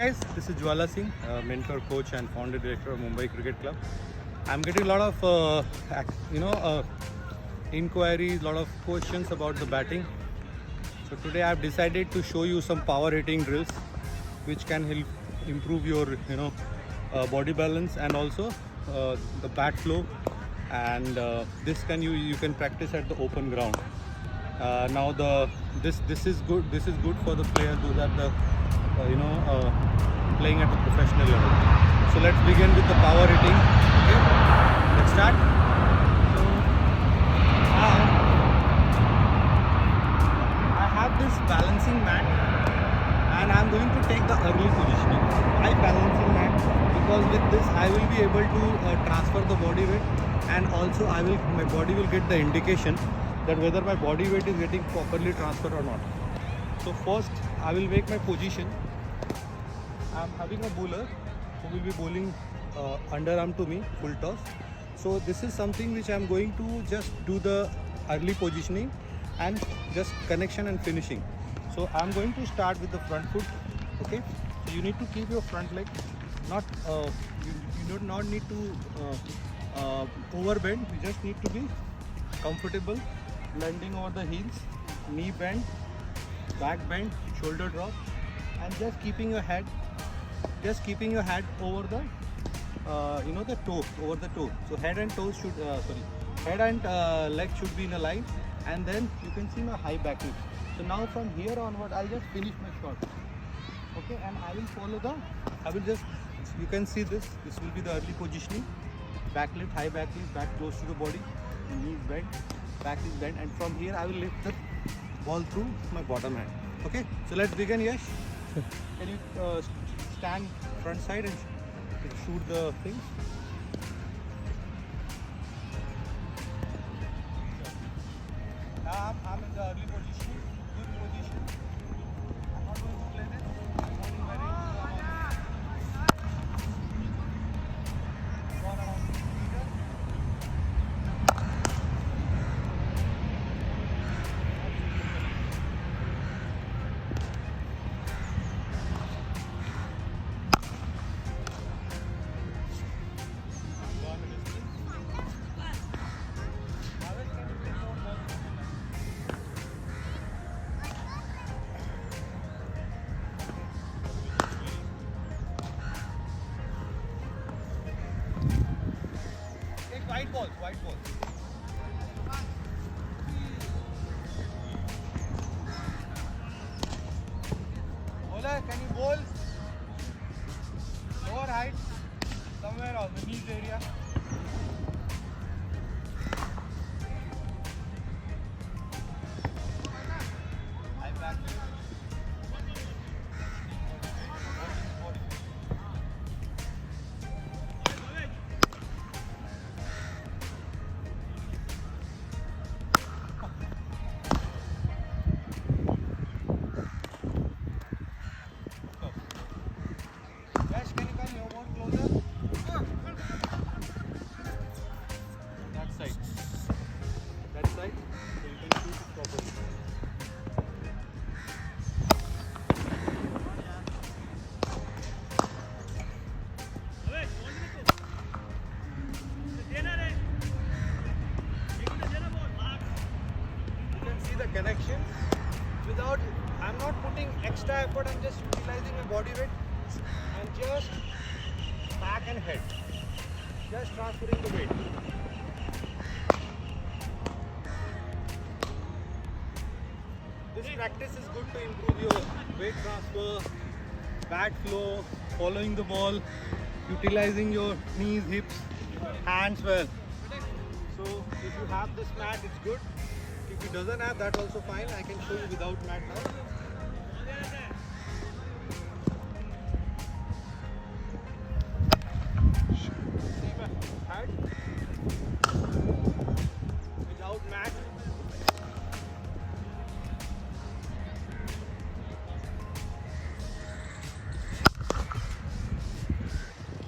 Guys, this is Jwala Singh, mentor, coach, and founder director of Mumbai Cricket Club. I'm getting a lot of inquiries, a lot of questions about the batting. So today I've decided to show you some power hitting drills, which can help improve your body balance and also the bat flow. And this can you can practice at the open ground. Now this is good. This is good for the players who are the playing at the professional level. So let's begin with the power hitting. Okay, let's start. So now I have this balancing mat, and I'm going to take the early positioning. Why balancing mat? Because with this I will be able to transfer the body weight, and also my body will get the indication that whether my body weight is getting properly transferred or not. So first I will make my position. I'm having a bowler who will be bowling underarm to me, full toss. So this is something which I'm going to just do the early positioning and just connection and finishing. So I'm going to start with the front foot. Okay, so you need to keep your front leg, not you do not need to overbend. You just need to be comfortable, landing over the heels, knee bend, back bend, shoulder drop, and just keeping your head over the the toe, over the toe. So head and toes should head and leg should be in a line, and then you can see my high back lift. So now from here onward I'll just finish my shot. Okay, and I will follow you can see this will be the early positioning. Back lift, high back lift, back close to the body, knees bent, back is bent, and from here I will lift the ball through my bottom hand. Okay, so let's begin. Yash, can you stand front side and shoot the thing? Now I'm in the early position, good position. I'm not going to play this. I'm holding my ring. Gone around 6 meters. White balls. Bowler, can you bowl lower height, somewhere on the knees area? High back lift. That side, so you can shoot it properly. You can see the connection. I'm not putting extra effort, I'm just utilizing my body weight and just back and head. Just transferring the weight. This practice is good to improve your weight transfer, bat flow, following the ball, utilizing your knees, hips, hands well. So if you have this mat, it's good. If you doesn't have that, also fine. I can show you without mat now. Head without mat.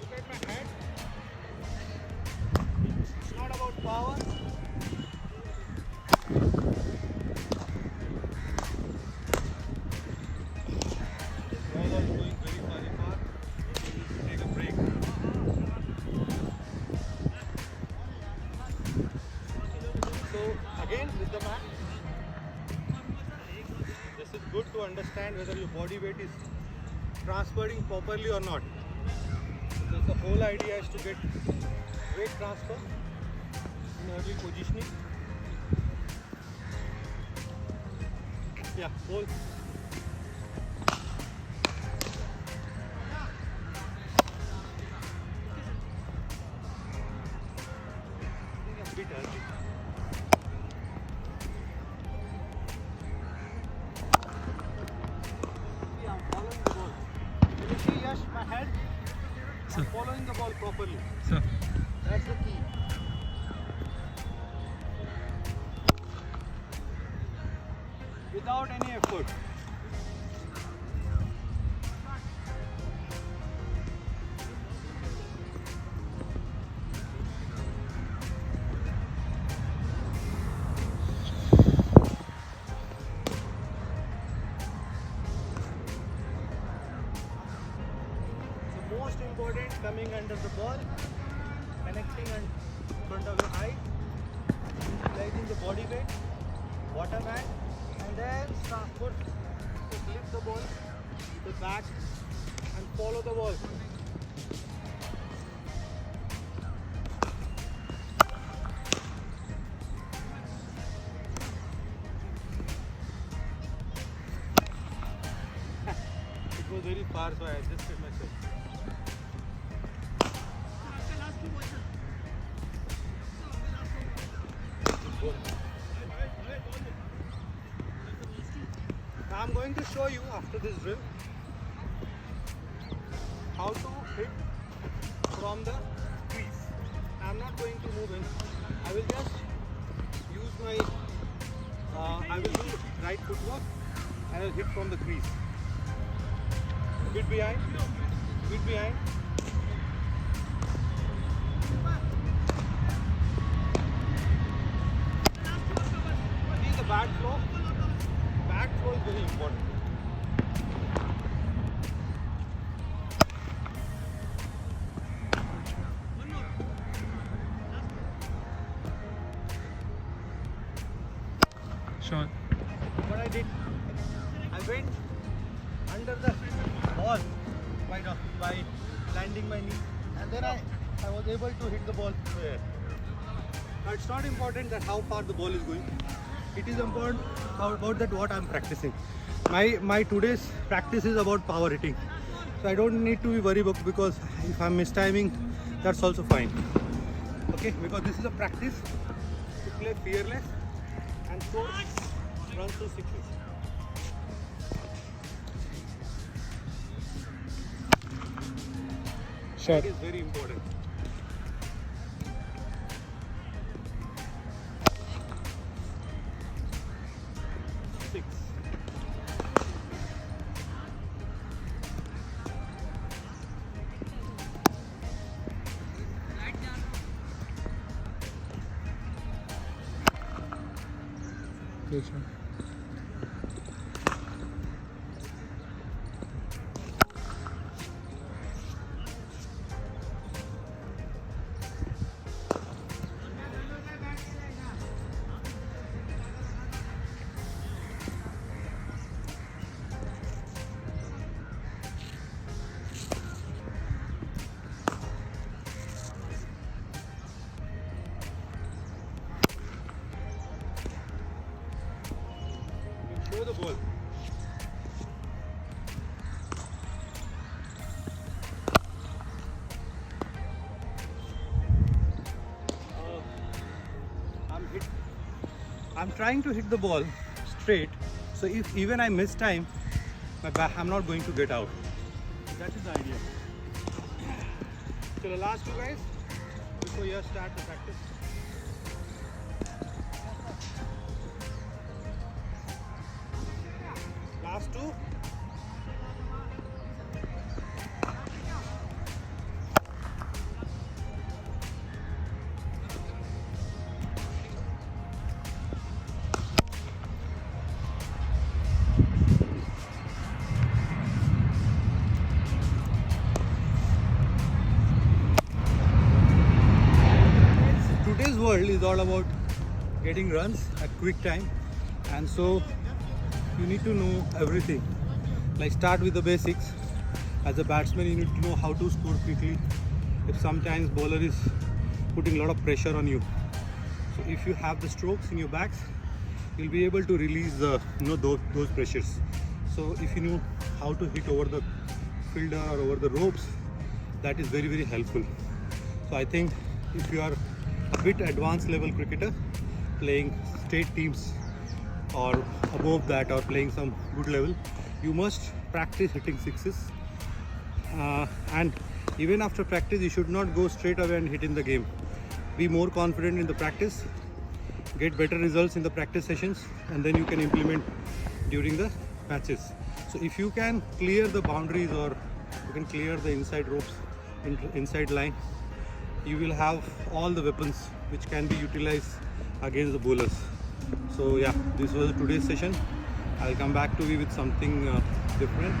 Look at my head. It's not about power. understand whether your body weight is transferring properly or not. So the whole idea is to get weight transfer in early positioning. Yeah, hold. A bit early. See, I'm following the ball. Can you see, Yash, my head? I'm following the ball properly. Sir. That's the key. Without any effort. So most important, coming under the ball, connecting in front of your eye, utilizing the body weight, bottom hand, and then transfer to flip the ball to the back and follow the ball. It was very far, so I adjusted myself. Now I'm going to show you after this drill how to hit from the crease. I'm not going to move in. I will just use my, I will do right footwork and I will hit from the crease. Bit behind, bit behind. See the back flow? Back flow is very important. Sure. What I did, I went under the ball by landing my knee, and then I was able to hit the ball there. Now it's not important that how far the ball is going. It is important about that what I'm practicing. My today's practice is about power hitting, so I don't need to be worried because if I'm mistiming, that's also fine. Okay, because this is a practice to play fearless and so run through sixes. Sure. That is very important. Six. Good, sir. Show the ball. I'm trying to hit the ball straight, so if even I miss time, I'm not going to get out. That is the idea. So the last two guys, before you start the practice. Last two. Today's world is all about getting runs at quick time, and so you need to know everything. Like, start with the basics. As a batsman, you need to know how to score quickly. If sometimes bowler is putting a lot of pressure on you, so if you have the strokes in your backs, you'll be able to release those pressures. So if you know how to hit over the fielder or over the ropes, that is very, very helpful. So I think if you are a bit advanced level cricketer playing state teams or above that, or playing some good level, you must practice hitting sixes. And even after practice, you should not go straight away and hit in the game. Be more confident in the practice, get better results in the practice sessions, and then you can implement during the matches. So if you can clear the boundaries, or you can clear the inside ropes, inside line, you will have all the weapons which can be utilized against the bowlers. So yeah, this was today's session. I'll come back to you with something different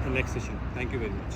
in next session. Thank you very much.